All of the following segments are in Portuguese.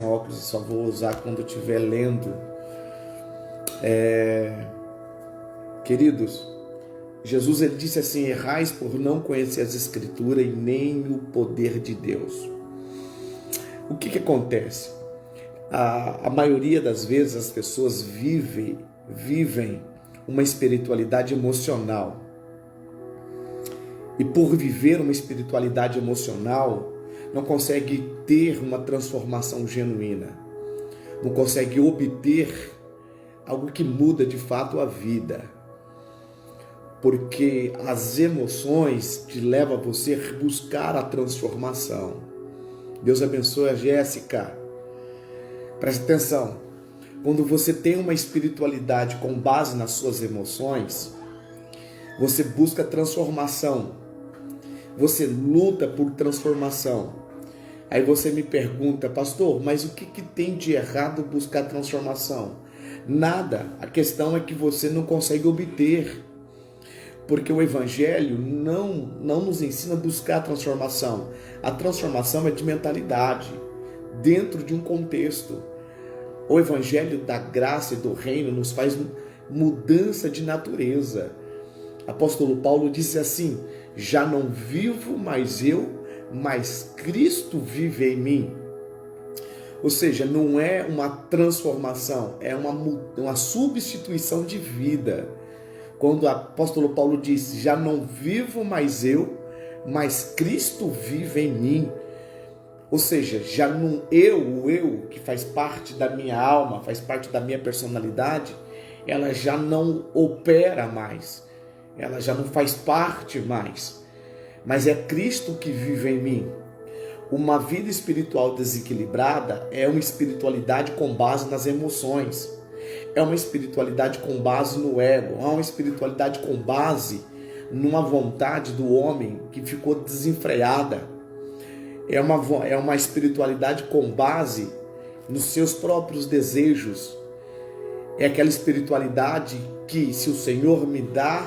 óculos, eu só vou usar quando eu estiver lendo. Queridos, Jesus ele disse assim: errais por não conhecer as Escrituras e nem o poder de Deus. O que acontece? A maioria das vezes as pessoas vivem uma espiritualidade emocional. E por viver uma espiritualidade emocional, não consegue ter uma transformação genuína. Não consegue obter algo que muda de fato a vida. Porque as emoções te levam a você buscar a transformação. Deus abençoe a Jéssica. Preste atenção. Quando você tem uma espiritualidade com base nas suas emoções, você busca transformação. Você luta por transformação. Aí você me pergunta: pastor, mas o que tem de errado buscar transformação? Nada. A questão é que você não consegue obter. Porque o Evangelho não nos ensina a buscar a transformação. A transformação é de mentalidade, dentro de um contexto. O Evangelho da graça e do reino nos faz mudança de natureza. Apóstolo Paulo disse assim: já não vivo mais eu, mas Cristo vive em mim. Ou seja, não é uma transformação, é uma substituição de vida. Quando o apóstolo Paulo disse: já não vivo mais eu, mas Cristo vive em mim. Ou seja, já não o eu que faz parte da minha alma, faz parte da minha personalidade, ela já não opera mais. Ela já não faz parte mais. Mas é Cristo que vive em mim. Uma vida espiritual desequilibrada é uma espiritualidade com base nas emoções. É uma espiritualidade com base no ego. É uma espiritualidade com base numa vontade do homem que ficou desenfreada. É uma espiritualidade com base nos seus próprios desejos. É aquela espiritualidade que, se o Senhor me dá,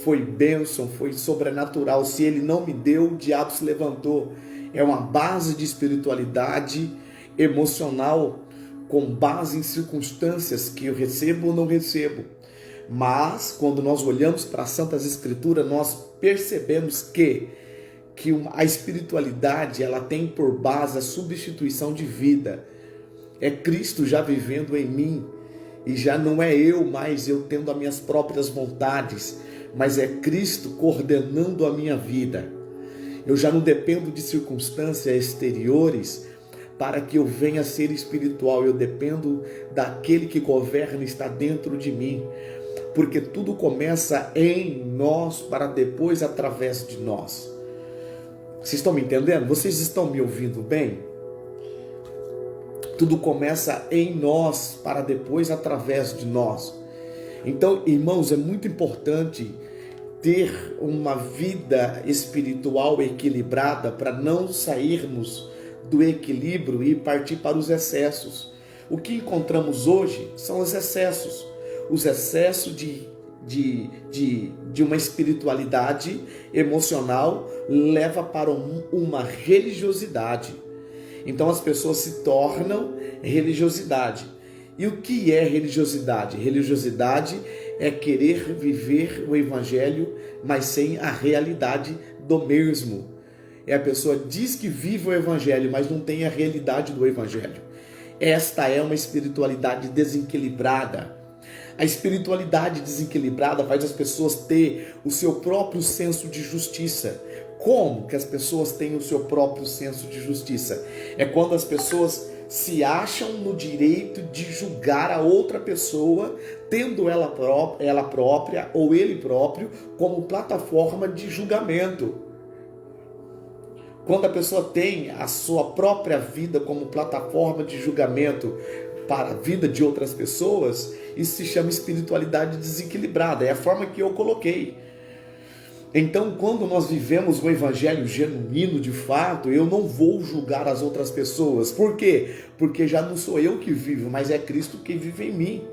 foi bênção, foi sobrenatural. Se Ele não me deu, o diabo se levantou. É uma base de espiritualidade emocional com base em circunstâncias que eu recebo ou não recebo. Mas, quando nós olhamos para as Santas Escrituras, nós percebemos que a espiritualidade ela tem por base a substituição de vida. É Cristo já vivendo em mim. E já não é eu mais eu tendo as minhas próprias vontades, mas é Cristo coordenando a minha vida. Eu já não dependo de circunstâncias exteriores para que eu venha a ser espiritual. Eu dependo daquele que governa e está dentro de mim. Porque tudo começa em nós para depois através de nós. Vocês estão me entendendo? Vocês estão me ouvindo bem? Tudo começa em nós para depois através de nós. Então, irmãos, é muito importante ter uma vida espiritual equilibrada para não sairmos do equilíbrio e partir para os excessos. O que encontramos hoje são os excessos de uma espiritualidade emocional leva para uma religiosidade. Então as pessoas se tornam religiosidade. E o que é religiosidade? Religiosidade é querer viver o Evangelho, mas sem a realidade do mesmo. A pessoa diz que vive o Evangelho, mas não tem a realidade do Evangelho. Esta é uma espiritualidade desequilibrada. A espiritualidade desequilibrada faz as pessoas ter o seu próprio senso de justiça. Como que as pessoas têm o seu próprio senso de justiça? É quando as pessoas se acham no direito de julgar a outra pessoa, tendo ela própria ou ele próprio como plataforma de julgamento. Quando a pessoa tem a sua própria vida como plataforma de julgamento para a vida de outras pessoas, isso se chama espiritualidade desequilibrada. É a forma que eu coloquei. Então, quando nós vivemos o Evangelho genuíno de fato, eu não vou julgar as outras pessoas. Por quê? Porque já não sou eu que vivo, mas é Cristo que vive em mim.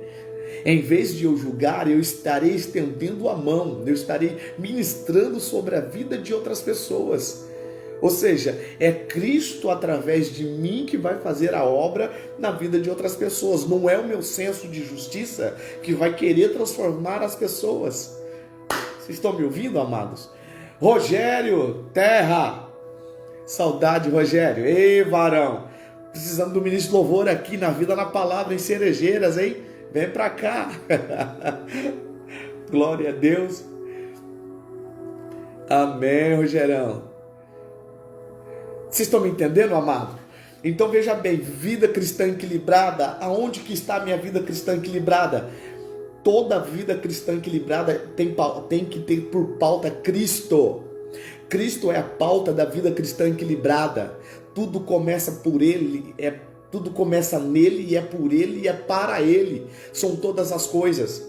Em vez de eu julgar, eu estarei estendendo a mão, eu estarei ministrando sobre a vida de outras pessoas. Ou seja, é Cristo através de mim que vai fazer a obra na vida de outras pessoas. Não é o meu senso de justiça que vai querer transformar as pessoas. Vocês estão me ouvindo, amados? Rogério, terra. Saudade, Rogério. Ei, varão. Precisamos do ministro louvor aqui na Vida na Palavra, em Cerejeiras, hein? Vem pra cá. Glória a Deus. Amém, Rogerão. Vocês estão me entendendo, amado? Então veja bem, vida cristã equilibrada. Aonde que está a minha vida cristã equilibrada? Toda vida cristã equilibrada tem que ter por pauta Cristo. Cristo é a pauta da vida cristã equilibrada. Tudo começa por Ele, tudo começa nele e é por Ele e é para Ele. São todas as coisas.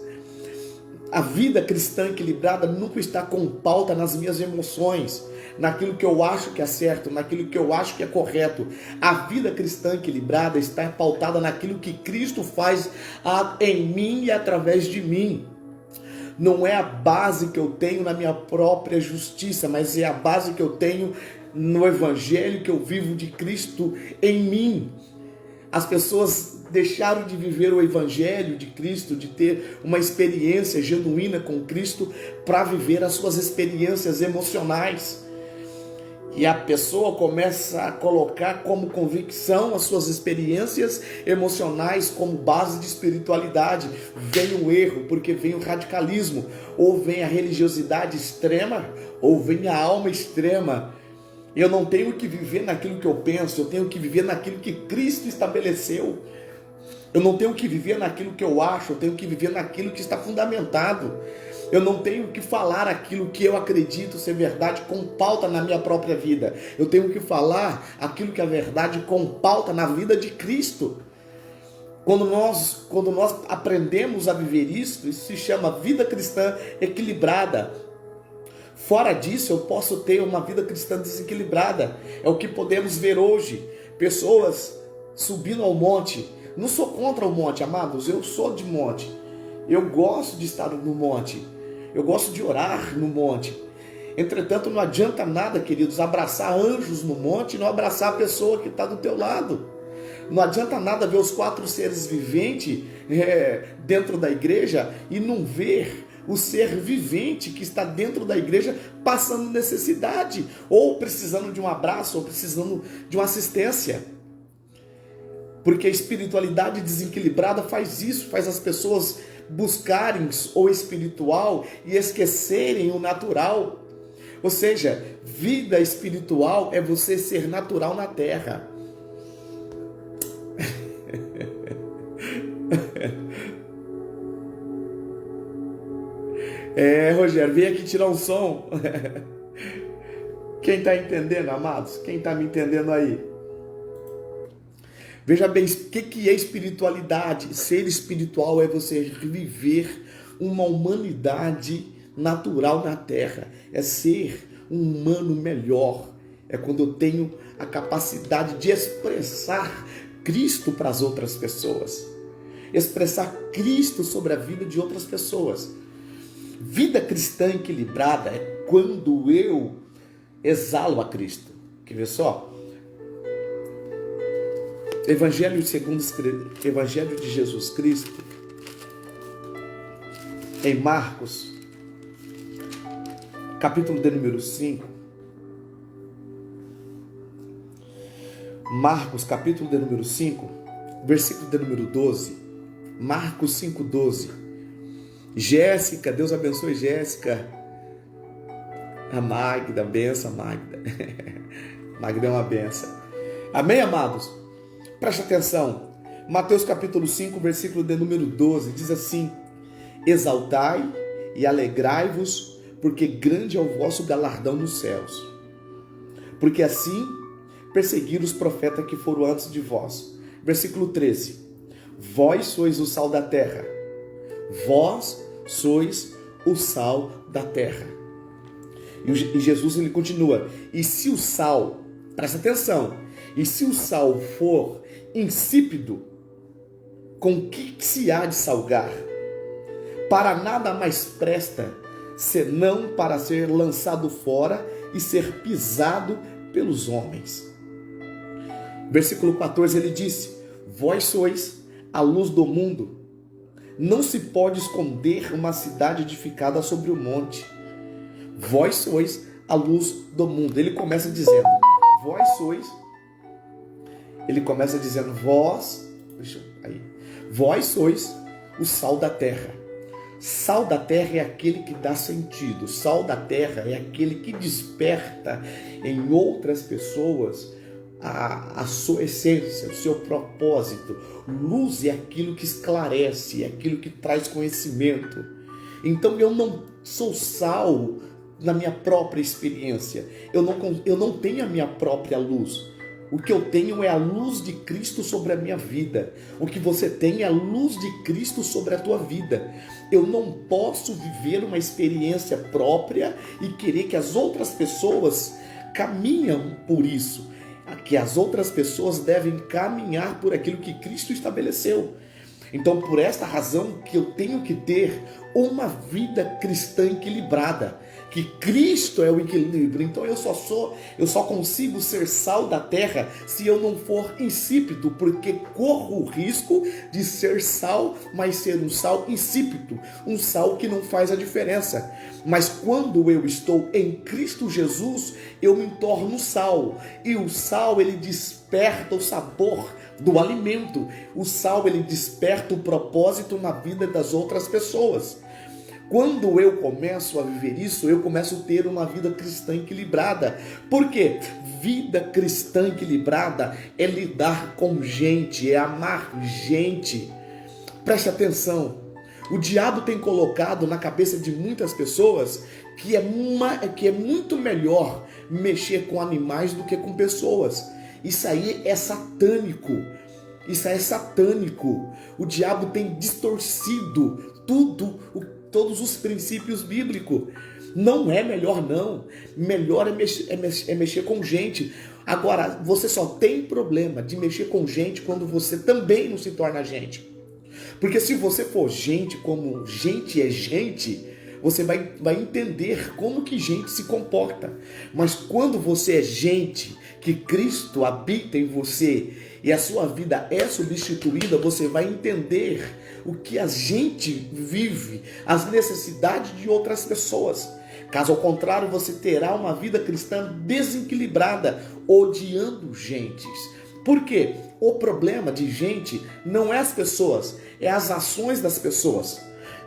A vida cristã equilibrada nunca está com pauta nas minhas emoções, naquilo que eu acho que é certo, naquilo que eu acho que é correto. A vida cristã equilibrada está pautada naquilo que Cristo faz em mim e através de mim. Não é a base que eu tenho na minha própria justiça, mas é a base que eu tenho no Evangelho que eu vivo de Cristo em mim. As pessoas deixaram de viver o Evangelho de Cristo, de ter uma experiência genuína com Cristo, para viver as suas experiências emocionais. E a pessoa começa a colocar como convicção as suas experiências emocionais como base de espiritualidade. Vem o erro, porque vem o radicalismo, ou vem a religiosidade extrema, ou vem a alma extrema. Eu não tenho que viver naquilo que eu penso, eu tenho que viver naquilo que Cristo estabeleceu. Eu não tenho que viver naquilo que eu acho, eu tenho que viver naquilo que está fundamentado. Eu não tenho que falar aquilo que eu acredito ser verdade com pauta na minha própria vida. Eu tenho que falar aquilo que é verdade com pauta na vida de Cristo. Quando nós aprendemos a viver isso se chama vida cristã equilibrada. Fora disso, eu posso ter uma vida cristã desequilibrada. É o que podemos ver hoje. Pessoas subindo ao monte. Não sou contra o monte, amados. Eu sou de monte. Eu gosto de estar no monte. Eu gosto de orar no monte. Entretanto, não adianta nada, queridos, abraçar anjos no monte e não abraçar a pessoa que está do teu lado. Não adianta nada ver os 4 seres viventes dentro da igreja e não ver o ser vivente que está dentro da igreja passando necessidade, ou precisando de um abraço, ou precisando de uma assistência. Porque a espiritualidade desequilibrada faz isso, faz as pessoas buscarem o espiritual e esquecerem o natural. Ou seja, vida espiritual é você ser natural na terra. Rogério, vem aqui tirar um som. Quem está entendendo, amados? Quem está me entendendo aí? Veja bem, o que é espiritualidade? Ser espiritual é você viver uma humanidade natural na terra. É ser um humano melhor. É quando eu tenho a capacidade de expressar Cristo para as outras pessoas. Expressar Cristo sobre a vida de outras pessoas. Vida cristã equilibrada é quando eu exalo a Cristo. Quer ver só? Evangelho de Jesus Cristo, em Marcos, capítulo de número 5. Marcos, capítulo de número 5, versículo de número 12. Marcos 5, 12. Jéssica, Deus abençoe Jéssica. A Magda, benção Magda. Magda é uma benção. Amém, amados? Preste atenção. Mateus capítulo 5, versículo de número 12, diz assim: exaltai e alegrai-vos, porque grande é o vosso galardão nos céus. Porque assim perseguiram os profetas que foram antes de vós. Versículo 13. Vós sois o sal da terra. Vós sois o sal da terra. E Jesus ele continua: e se o sal, presta atenção, e se o sal for insípido, com que se há de salgar? Para nada mais presta, senão para ser lançado fora e ser pisado pelos homens. Versículo 14, ele disse: vós sois a luz do mundo. Não se pode esconder uma cidade edificada sobre o monte. Vós sois a luz do mundo. Ele começa dizendo, vós sois o sal da terra. Sal da terra é aquele que dá sentido. Sal da terra é aquele que desperta em outras pessoas a sua essência, o seu propósito. Luz é aquilo que esclarece, é aquilo que traz conhecimento. Então eu não sou sal na minha própria experiência. Eu não tenho a minha própria luz. O que eu tenho é a luz de Cristo sobre a minha vida. O que você tem é a luz de Cristo sobre a tua vida. Eu não posso viver uma experiência própria e querer que as outras pessoas caminham por isso. Que as outras pessoas devem caminhar por aquilo que Cristo estabeleceu. Então, por esta razão que eu tenho que ter uma vida cristã equilibrada, que Cristo é o equilíbrio. Então eu só consigo ser sal da terra se eu não for insípido, porque corro o risco de ser sal, mas ser um sal insípido, um sal que não faz a diferença. Mas quando eu estou em Cristo Jesus, eu me torno sal, e o sal ele desperta o sabor do alimento. O sal ele desperta o propósito na vida das outras pessoas. Quando eu começo a viver isso, eu começo a ter uma vida cristã equilibrada. Por quê? Vida cristã equilibrada é lidar com gente, é amar gente. Preste atenção. O diabo tem colocado na cabeça de muitas pessoas que é muito melhor mexer com animais do que com pessoas. Isso aí é satânico. O diabo tem distorcido todos os princípios bíblicos. Não é melhor não. Melhor é mexer com gente. Agora, você só tem problema de mexer com gente quando você também não se torna gente. Porque se você for gente como gente é gente, você vai entender como que gente se comporta. Mas quando você é gente, que Cristo habita em você e a sua vida é substituída, você vai entender o que a gente vive, as necessidades de outras pessoas. Caso ao contrário, você terá uma vida cristã desequilibrada, odiando gentes. Por quê? O problema de gente não é as pessoas, é as ações das pessoas.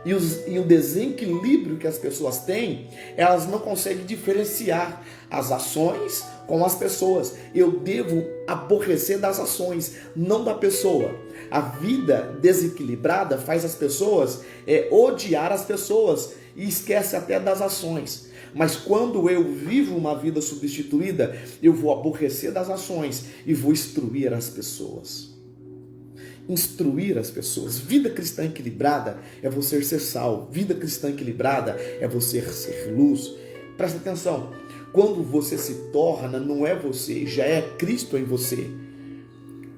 E o desequilíbrio que as pessoas têm, elas não conseguem diferenciar as ações com as pessoas. Eu devo aborrecer das ações, não da pessoa. A vida desequilibrada faz as pessoas odiar as pessoas e esquece até das ações. Mas quando eu vivo uma vida substituída, eu vou aborrecer das ações e vou instruir as pessoas. Instruir as pessoas. Vida cristã equilibrada é você ser sal. Vida cristã equilibrada é você ser luz. Presta atenção. Quando você se torna, não é você, já é Cristo em você.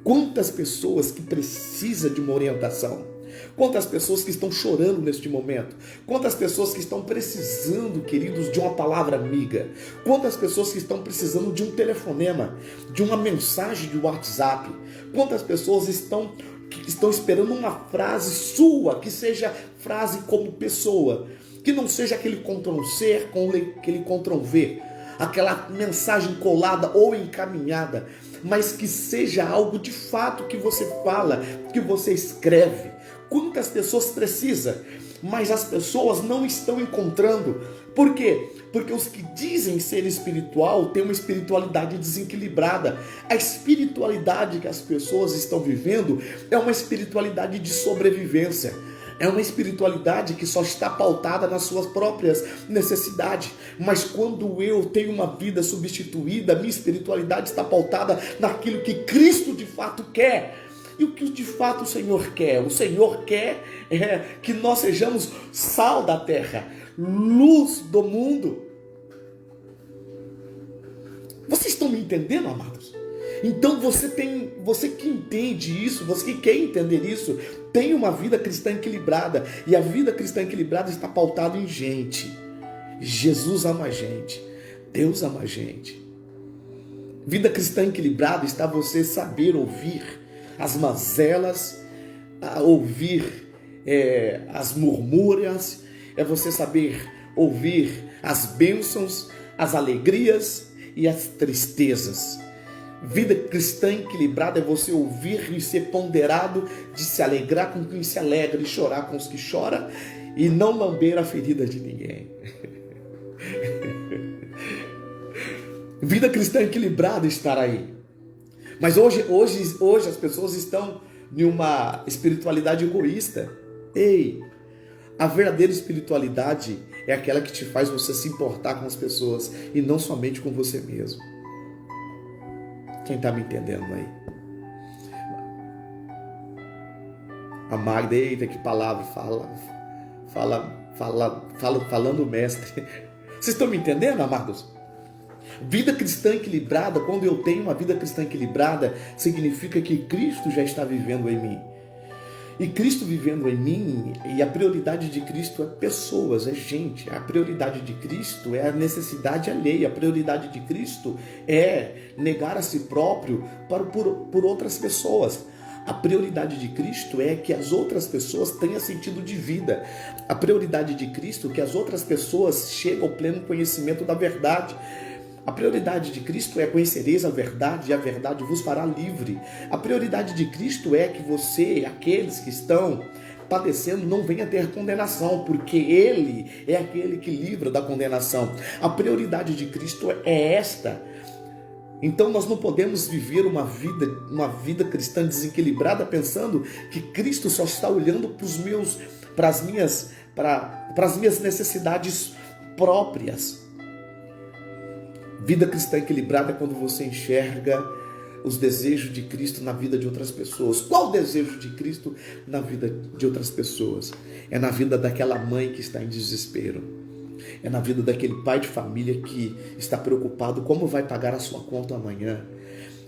Quantas pessoas que precisam de uma orientação? Quantas pessoas que estão chorando neste momento? Quantas pessoas que estão precisando, queridos, de uma palavra amiga? Quantas pessoas que estão precisando de um telefonema, de uma mensagem de WhatsApp? Quantas pessoas estão esperando uma frase sua, que seja frase como pessoa, que não seja aquele Ctrl+C com aquele Ctrl+V, aquela mensagem colada ou encaminhada, mas que seja algo de fato que você fala, que você escreve. Quantas pessoas precisam, mas as pessoas não estão encontrando. Por quê? Porque os que dizem ser espiritual têm uma espiritualidade desequilibrada. A espiritualidade que as pessoas estão vivendo é uma espiritualidade de sobrevivência. É uma espiritualidade que só está pautada nas suas próprias necessidades. Mas quando eu tenho uma vida substituída, minha espiritualidade está pautada naquilo que Cristo de fato quer. E o que de fato o Senhor quer? O Senhor quer que nós sejamos sal da terra, luz do mundo. Vocês estão me entendendo, amados? Então você que entende isso, você que quer entender isso, tem uma vida cristã equilibrada. E a vida cristã equilibrada está pautada em gente. Jesus ama a gente. Deus ama a gente. Vida cristã equilibrada está você saber ouvir as mazelas, ouvir as murmúrias, é você saber ouvir as bênçãos, as alegrias e as tristezas. Vida cristã equilibrada é você ouvir e ser ponderado, de se alegrar com quem se alegra e chorar com os que choram e não lamber a ferida de ninguém. Vida cristã equilibrada estar aí. Mas hoje as pessoas estão em uma espiritualidade egoísta. Ei, a verdadeira espiritualidade é aquela que te faz você se importar com as pessoas e não somente com você mesmo. Quem está me entendendo aí? A Magda, eita, que palavra, falando o mestre. Vocês estão me entendendo, amados? Vida cristã equilibrada, quando eu tenho uma vida cristã equilibrada, significa que Cristo já está vivendo em mim. E Cristo vivendo em mim, e a prioridade de Cristo é pessoas, é gente. A prioridade de Cristo é a necessidade alheia. A prioridade de Cristo é negar a si próprio por outras pessoas. A prioridade de Cristo é que as outras pessoas tenham sentido de vida. A prioridade de Cristo é que as outras pessoas cheguem ao pleno conhecimento da verdade. A prioridade de Cristo é conhecereis a verdade e a verdade vos fará livre. A prioridade de Cristo é que você, aqueles que estão padecendo, não venha ter condenação, porque Ele é aquele que livra da condenação. A prioridade de Cristo é esta. Então nós não podemos viver uma vida cristã desequilibrada pensando que Cristo só está olhando para as minhas necessidades próprias. Vida cristã equilibrada é quando você enxerga os desejos de Cristo na vida de outras pessoas. Qual o desejo de Cristo na vida de outras pessoas? É na vida daquela mãe que está em desespero. É na vida daquele pai de família que está preocupado como vai pagar a sua conta amanhã.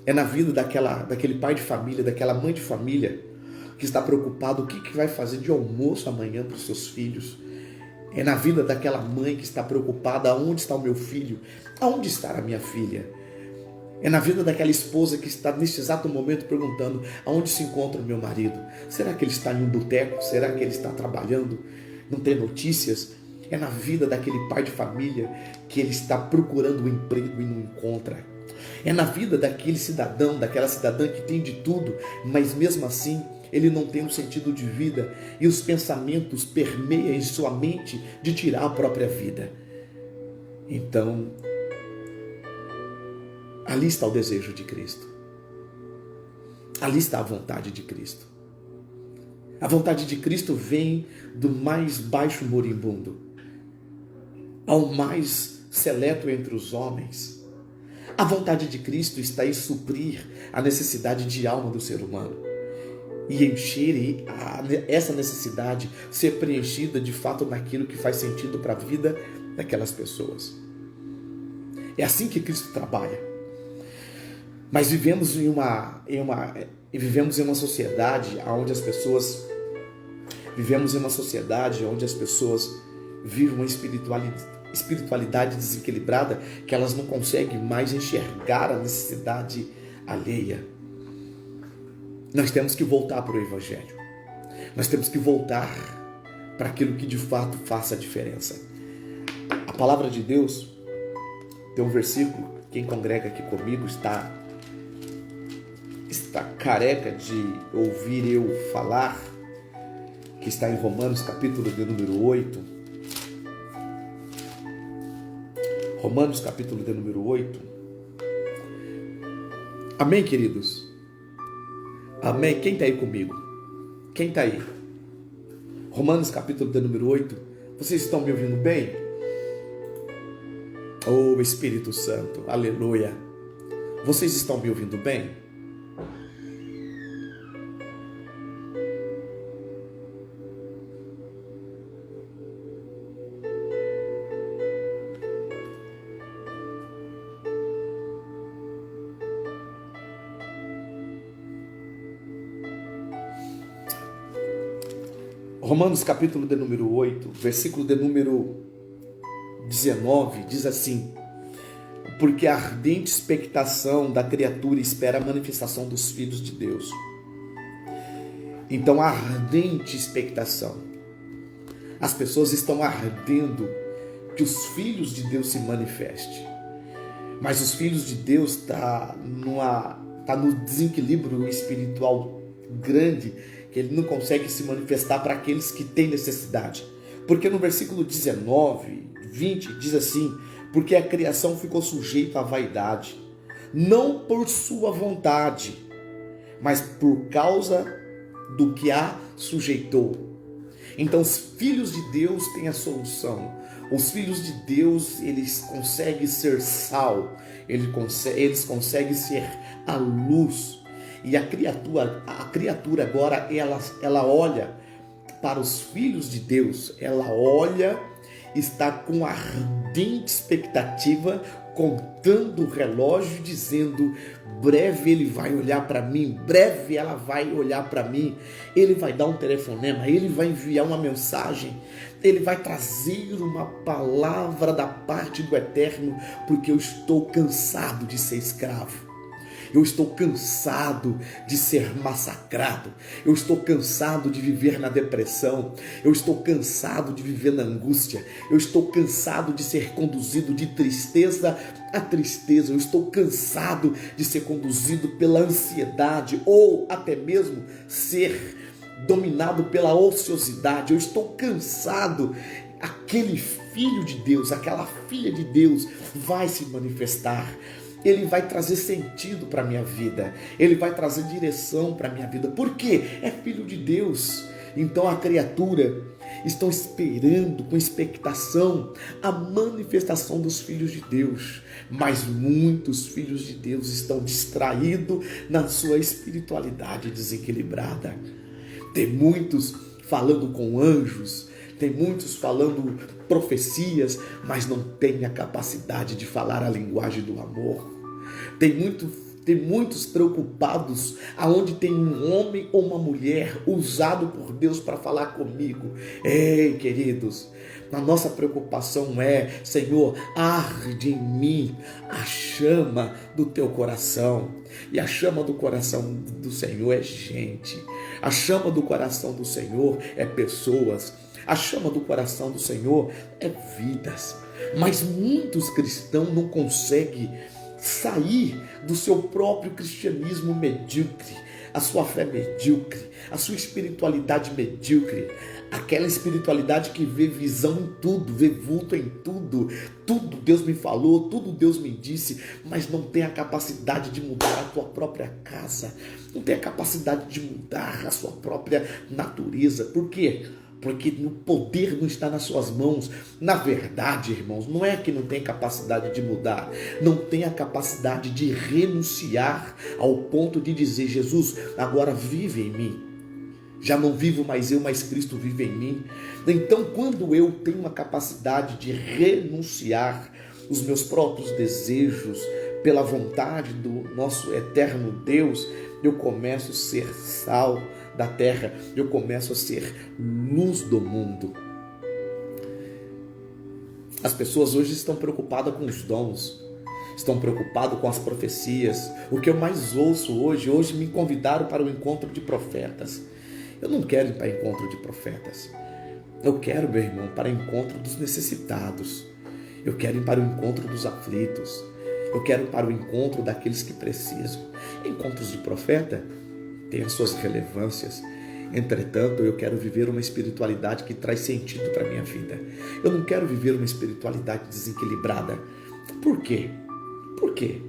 É na vida daquele pai de família, daquela mãe de família que está preocupado o que vai fazer de almoço amanhã para os seus filhos. É na vida daquela mãe que está preocupada, aonde está o meu filho? Aonde está a minha filha? É na vida daquela esposa que está neste exato momento perguntando, aonde se encontra o meu marido? Será que ele está em um boteco? Será que ele está trabalhando? Não tem notícias? É na vida daquele pai de família que ele está procurando um emprego e não encontra. É na vida daquele cidadão, daquela cidadã que tem de tudo, mas mesmo assim ele não tem um sentido de vida e os pensamentos permeiam em sua mente de tirar a própria vida. Então, ali está o desejo de Cristo. Ali está a vontade de Cristo. A vontade de Cristo vem do mais baixo moribundo ao mais seleto entre os homens. A vontade de Cristo está em suprir a necessidade de alma do ser humano e encher essa necessidade, ser preenchida de fato naquilo que faz sentido para a vida daquelas pessoas. É assim que Cristo trabalha. Mas vivemos em uma sociedade onde as pessoas vivem uma espiritualidade desequilibrada, que elas não conseguem mais enxergar a necessidade alheia. Nós temos que voltar para o Evangelho. Nós temos que voltar para aquilo que de fato faça a diferença. A palavra de Deus tem um versículo, quem congrega aqui comigo está careca de ouvir eu falar, que está em Romanos capítulo de número 8. Romanos capítulo de número 8. Amém, queridos? Amém? Quem está aí comigo? Quem está aí? Romanos capítulo de número 8. Vocês estão me ouvindo bem? Oh, Espírito Santo, aleluia. Vocês estão me ouvindo bem? Romanos capítulo de número 8, versículo de número 19, diz assim: Porque a ardente expectação da criatura espera a manifestação dos filhos de Deus. Então, a ardente expectação. As pessoas estão ardendo que os filhos de Deus se manifestem. Mas os filhos de Deus tá no desequilíbrio espiritual grande, que ele não consegue se manifestar para aqueles que têm necessidade. Porque no versículo 19, 20, diz assim: porque a criação ficou sujeita à vaidade, não por sua vontade, mas por causa do que a sujeitou. Então os filhos de Deus têm a solução. Os filhos de Deus, eles conseguem ser sal, eles conseguem ser a luz. E a criatura agora, ela olha para os filhos de Deus, ela olha, está com ardente expectativa, contando o relógio, dizendo: breve ele vai olhar para mim, breve ela vai olhar para mim, ele vai dar um telefonema, ele vai enviar uma mensagem, ele vai trazer uma palavra da parte do Eterno, porque eu estou cansado de ser escravo. Eu estou cansado de ser massacrado. Eu estou cansado de viver na depressão. Eu estou cansado de viver na angústia. Eu estou cansado de ser conduzido de tristeza a tristeza. Eu estou cansado de ser conduzido pela ansiedade ou até mesmo ser dominado pela ociosidade. Eu estou cansado. Aquele filho de Deus, aquela filha de Deus vai se manifestar. Ele vai trazer sentido para a minha vida. Ele vai trazer direção para a minha vida. Por quê? É filho de Deus. Então a criatura estão esperando com expectação a manifestação dos filhos de Deus. Mas muitos filhos de Deus estão distraídos na sua espiritualidade desequilibrada. Tem muitos falando com anjos, tem muitos falando profecias, mas não tem a capacidade de falar a linguagem do amor. Tem muitos preocupados aonde tem um homem ou uma mulher usado por Deus para falar comigo. Ei, queridos, a nossa preocupação é: Senhor, arde em mim a chama do teu coração. E a chama do coração do Senhor é gente. A chama do coração do Senhor é pessoas. A chama do coração do Senhor é vidas. Mas muitos cristãos não conseguem sair do seu próprio cristianismo medíocre, a sua fé medíocre, a sua espiritualidade medíocre, aquela espiritualidade que vê visão em tudo, vê vulto em tudo, tudo Deus me falou, tudo Deus me disse, mas não tem a capacidade de mudar a tua própria casa, não tem a capacidade de mudar a sua própria natureza. Por quê? Porque o poder não está nas suas mãos. Na verdade, irmãos, não é que não tem capacidade de mudar, não tem a capacidade de renunciar ao ponto de dizer: Jesus, agora vive em mim. Já não vivo mais eu, mas Cristo vive em mim. Então, quando eu tenho a capacidade de renunciar os meus próprios desejos pela vontade do nosso eterno Deus, eu começo a ser sal da terra, eu começo a ser luz do mundo. As pessoas hoje estão preocupadas com os dons, estão preocupadas com as profecias. O que eu mais ouço hoje me convidaram para o encontro de profetas. Eu não quero ir para encontro de profetas. Eu quero, meu irmão, para o encontro dos necessitados. Eu quero ir para o encontro dos aflitos. Eu quero ir para o encontro daqueles que precisam. Encontros de profeta tem as suas relevâncias. Entretanto, eu quero viver uma espiritualidade que traz sentido para a minha vida. Eu não quero viver uma espiritualidade desequilibrada. Por quê? Por quê?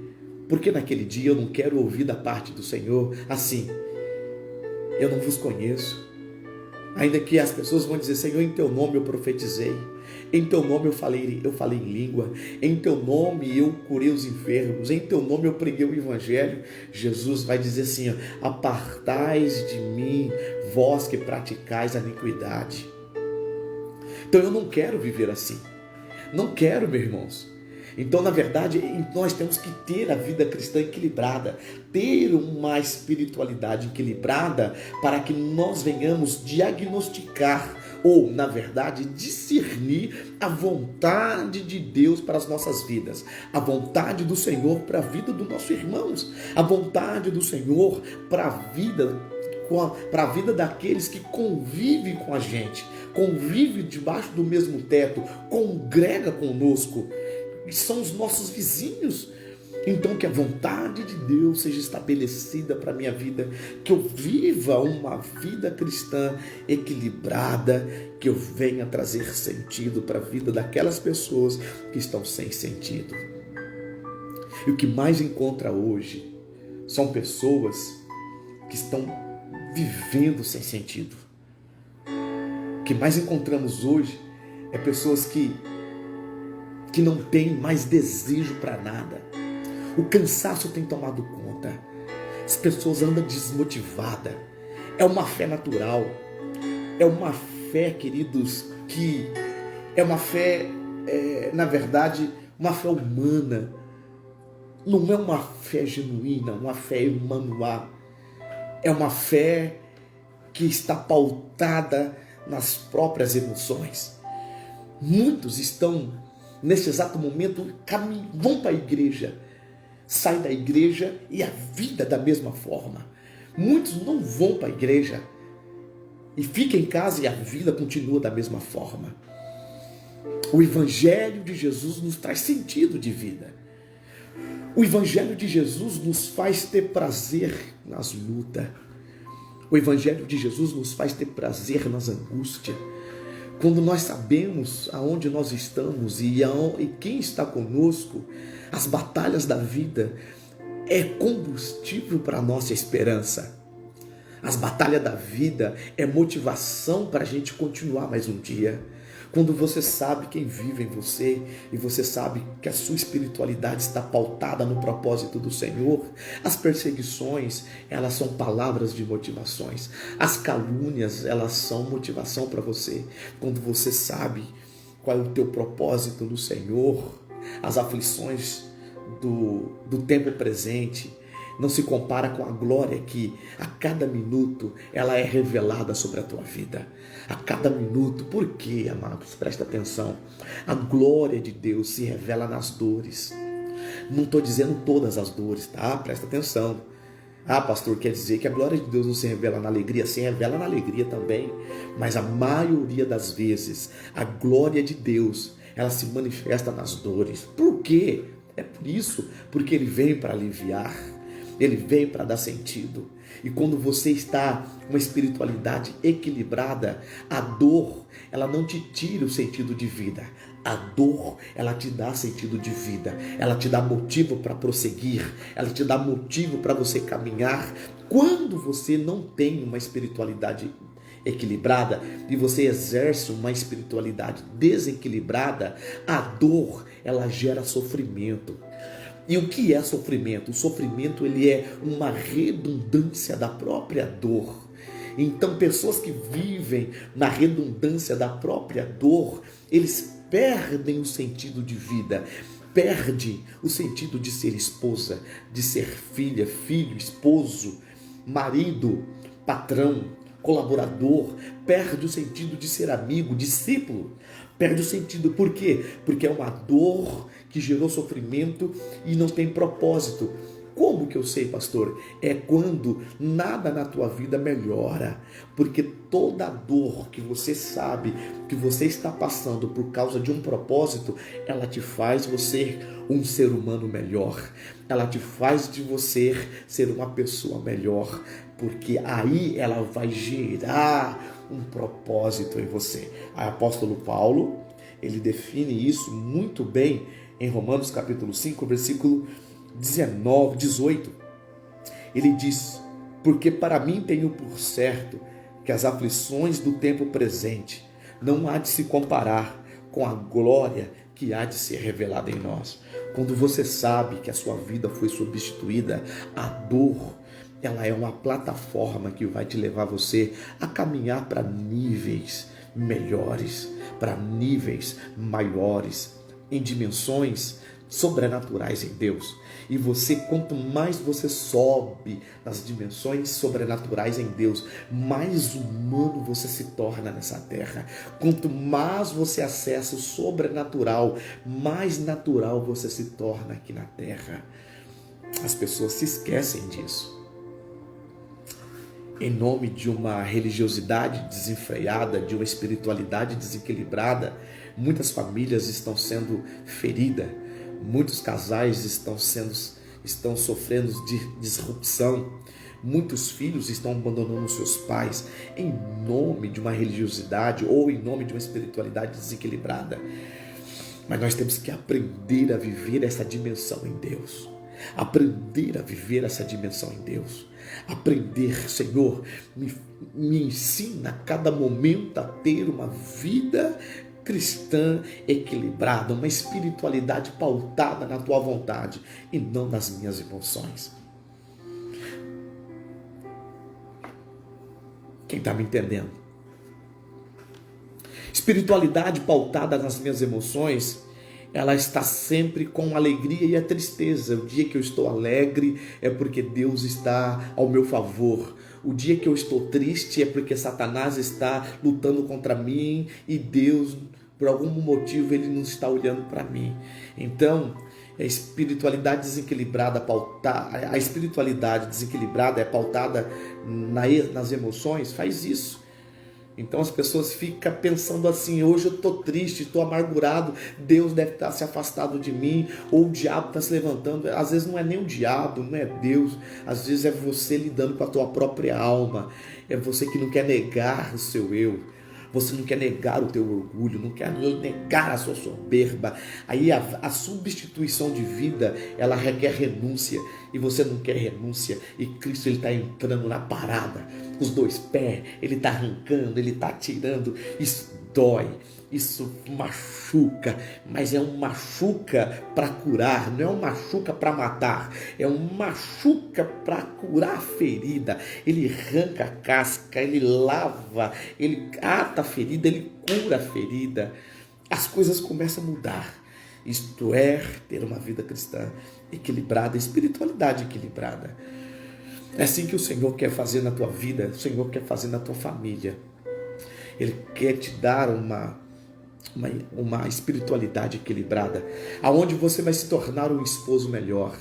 Porque naquele dia eu não quero ouvir da parte do Senhor assim: eu não vos conheço. Ainda que as pessoas vão dizer: Senhor, em teu nome eu profetizei, em teu nome eu falei em língua, em teu nome eu curei os enfermos, em teu nome eu preguei o evangelho. Jesus vai dizer assim: apartais de mim, vós que praticais a iniquidade. Então eu não quero viver assim. Não quero, meus irmãos. Então, na verdade, nós temos que ter a vida cristã equilibrada, ter uma espiritualidade equilibrada para que nós venhamos diagnosticar ou, na verdade, discernir a vontade de Deus para as nossas vidas, a vontade do Senhor para a vida dos nossos irmãos, a vontade do Senhor para a vida daqueles que convivem com a gente, convivem debaixo do mesmo teto, congrega conosco, que são os nossos vizinhos. Então, que a vontade de Deus seja estabelecida para a minha vida, que eu viva uma vida cristã equilibrada, que eu venha trazer sentido para a vida daquelas pessoas que estão sem sentido. E o que mais encontra hoje são pessoas que estão vivendo sem sentido. O que mais encontramos hoje é pessoas que não têm mais desejo para nada. O cansaço tem tomado conta. As pessoas andam desmotivadas. É uma fé natural. É uma fé, queridos, que é uma fé, na verdade, uma fé humana. Não é uma fé genuína, uma fé Emmanuel. É uma fé que está pautada nas próprias emoções. Muitos estão, nesse exato momento, vão para a igreja, saem da igreja e a vida da mesma forma. Muitos não vão para a igreja e ficam em casa e a vida continua da mesma forma. O Evangelho de Jesus nos traz sentido de vida. O Evangelho de Jesus nos faz ter prazer nas lutas. O Evangelho de Jesus nos faz ter prazer nas angústias. Quando nós sabemos aonde nós estamos e quem está conosco, as batalhas da vida é combustível para a nossa esperança. As batalhas da vida é motivação para a gente continuar mais um dia. Quando você sabe quem vive em você e você sabe que a sua espiritualidade está pautada no propósito do Senhor, as perseguições, elas são palavras de motivações. As calúnias, elas são motivação para você. Quando você sabe qual é o teu propósito no Senhor, as aflições do tempo presente não se compara com a glória que a cada minuto ela é revelada sobre a tua vida. A cada minuto. Por quê, amados? Presta atenção. A glória de Deus se revela nas dores. Não estou dizendo todas as dores, tá? Presta atenção. Ah, pastor, quer dizer que a glória de Deus não se revela na alegria? Se revela na alegria também. Mas a maioria das vezes, a glória de Deus, ela se manifesta nas dores. Por quê? É por isso, porque Ele vem para aliviar. Ele vem para dar sentido. E quando você está com uma espiritualidade equilibrada, a dor, ela não te tira o sentido de vida. A dor, ela te dá sentido de vida. Ela te dá motivo para prosseguir. Ela te dá motivo para você caminhar. Quando você não tem uma espiritualidade equilibrada e você exerce uma espiritualidade desequilibrada, a dor, ela gera sofrimento. E o que é sofrimento? O sofrimento, ele é uma redundância da própria dor. Então, pessoas que vivem na redundância da própria dor, eles perdem o sentido de vida, perdem o sentido de ser esposa, de ser filha, filho, esposo, marido, patrão, colaborador, perde o sentido de ser amigo, discípulo, perde o sentido. Por quê? Porque é uma dor que gerou sofrimento e não tem propósito. Como que eu sei, pastor? É quando nada na tua vida melhora, porque toda dor que você sabe que você está passando por causa de um propósito, ela te faz você um ser humano melhor, ela te faz de você ser uma pessoa melhor, porque aí ela vai gerar um propósito em você. O apóstolo Paulo, ele define isso muito bem em Romanos capítulo 5, versículo 18, ele diz: porque para mim tenho por certo que as aflições do tempo presente não há de se comparar com a glória que há de ser revelada em nós. Quando você sabe que a sua vida foi substituída, a dor, ela é uma plataforma que vai te levar você a caminhar para níveis melhores, para níveis maiores, em dimensões sobrenaturais em Deus. E você, quanto mais você sobe nas dimensões sobrenaturais em Deus, mais humano você se torna nessa terra. Quanto mais você acessa o sobrenatural, mais natural você se torna aqui na terra. As pessoas se esquecem disso. Em nome de uma religiosidade desenfreada, de uma espiritualidade desequilibrada, muitas famílias estão sendo feridas, muitos casais estão sofrendo de disrupção, muitos filhos estão abandonando seus pais em nome de uma religiosidade ou em nome de uma espiritualidade desequilibrada. Mas nós temos que aprender a viver essa dimensão em Deus. Aprender a viver essa dimensão em Deus. Aprender, Senhor, me ensina a cada momento a ter uma vida cristã equilibrada, uma espiritualidade pautada na tua vontade e não nas minhas emoções. Quem está me entendendo? Espiritualidade pautada nas minhas emoções, ela está sempre com a alegria e a tristeza. O dia que eu estou alegre é porque Deus está ao meu favor. O dia que eu estou triste é porque Satanás está lutando contra mim e Deus, por algum motivo, ele não está olhando para mim. Então, a espiritualidade desequilibrada é pautada nas emoções, faz isso. Então as pessoas ficam pensando assim: hoje eu estou triste, estou amargurado, Deus deve estar se afastado de mim, ou o diabo está se levantando. Às vezes não é nem o diabo, não é Deus, às vezes é você lidando com a tua própria alma, é você que não quer negar o seu eu. Você não quer negar o teu orgulho, não quer negar a sua soberba. Aí a substituição de vida, ela requer renúncia. E você não quer renúncia. E Cristo está entrando na parada. Os dois pés, Ele está arrancando, Ele está tirando. Isso dói, isso machuca. Mas é um machuca para curar, não é um machuca para matar. É um machuca para curar a ferida. Ele arranca a casca, Ele lava, Ele ata a ferida, Ele cura a ferida. As coisas começam a mudar. Isto é, ter uma vida cristã equilibrada, espiritualidade equilibrada. É assim que o Senhor quer fazer na tua vida, o Senhor quer fazer na tua família. Ele quer te dar uma espiritualidade equilibrada, aonde você vai se tornar um esposo melhor,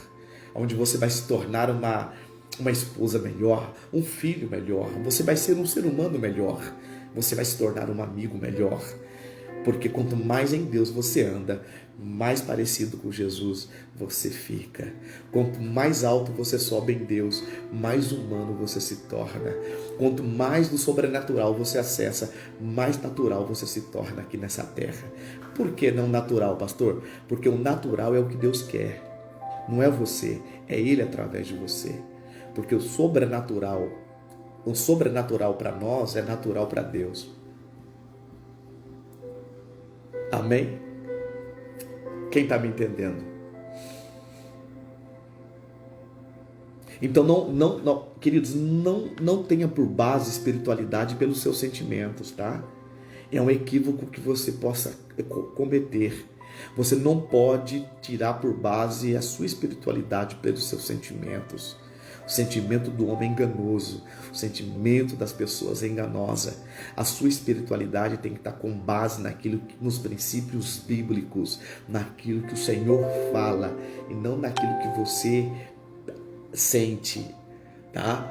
aonde você vai se tornar uma esposa melhor, um filho melhor, você vai ser um ser humano melhor, você vai se tornar um amigo melhor. Porque quanto mais em Deus você anda, mais parecido com Jesus você fica. Quanto mais alto você sobe em Deus, mais humano você se torna. Quanto mais do sobrenatural você acessa, mais natural você se torna aqui nessa terra. Por que não natural, pastor? Porque o natural é o que Deus quer. Não é você, é Ele através de você. Porque o sobrenatural para nós é natural para Deus. Amém? Quem está me entendendo? Então, não, queridos, não tenha por base espiritualidade pelos seus sentimentos, tá? É um equívoco que você possa cometer. Você não pode tirar por base a sua espiritualidade pelos seus sentimentos. O sentimento do homem é enganoso, o sentimento das pessoas é enganosa. A sua espiritualidade tem que estar com base nos princípios bíblicos, naquilo que o Senhor fala e não naquilo que você sente, tá?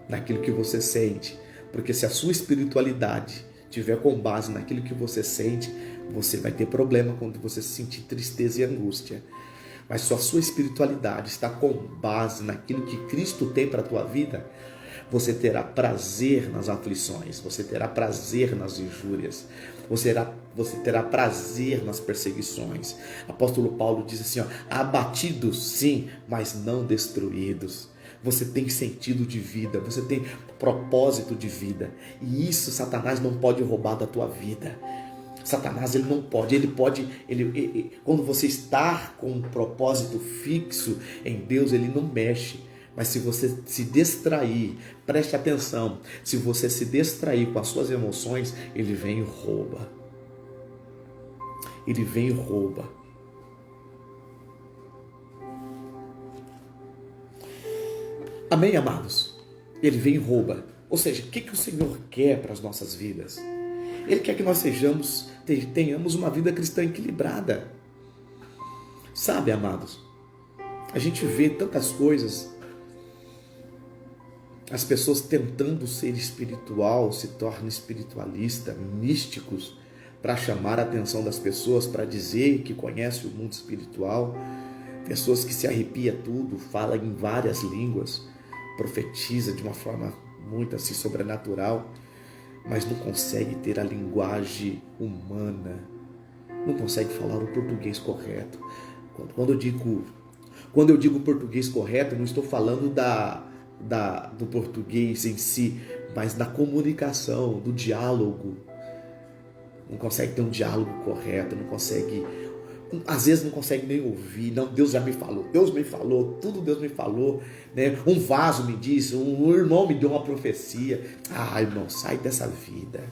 Naquilo que você sente, porque se a sua espiritualidade tiver com base naquilo que você sente, você vai ter problema quando você sentir tristeza e angústia. Mas se a sua espiritualidade está com base naquilo que Cristo tem para a tua vida, você terá prazer nas aflições, você terá prazer nas injúrias, você terá prazer nas perseguições. Apóstolo Paulo diz assim, abatidos sim, mas não destruídos. Você tem sentido de vida, você tem propósito de vida, e isso Satanás não pode roubar da tua vida. Satanás, ele não pode, quando você está com um propósito fixo em Deus, ele não mexe. Mas se você se distrair, preste atenção, se você se distrair com as suas emoções, ele vem e rouba. Ele vem e rouba. Amém, amados? Ele vem e rouba. Ou seja, o que o Senhor quer para as nossas vidas? Ele quer que nós tenhamos uma vida cristã equilibrada. Sabe, amados, a gente vê tantas coisas, as pessoas tentando ser espiritual, se tornam espiritualistas, místicos, para chamar a atenção das pessoas, para dizer que conhece o mundo espiritual, pessoas que se arrepia tudo, fala em várias línguas, profetiza de uma forma muito assim sobrenatural, mas não consegue ter a linguagem humana, não consegue falar o português correto. Quando eu digo português correto, não estou falando do português em si, mas da comunicação, do diálogo. Não consegue ter um diálogo correto, não consegue, às vezes não consegue nem ouvir. Não, Deus já me falou, tudo Deus me falou, né? Um vaso me disse, um irmão me deu uma profecia. Ah, irmão, sai dessa vida,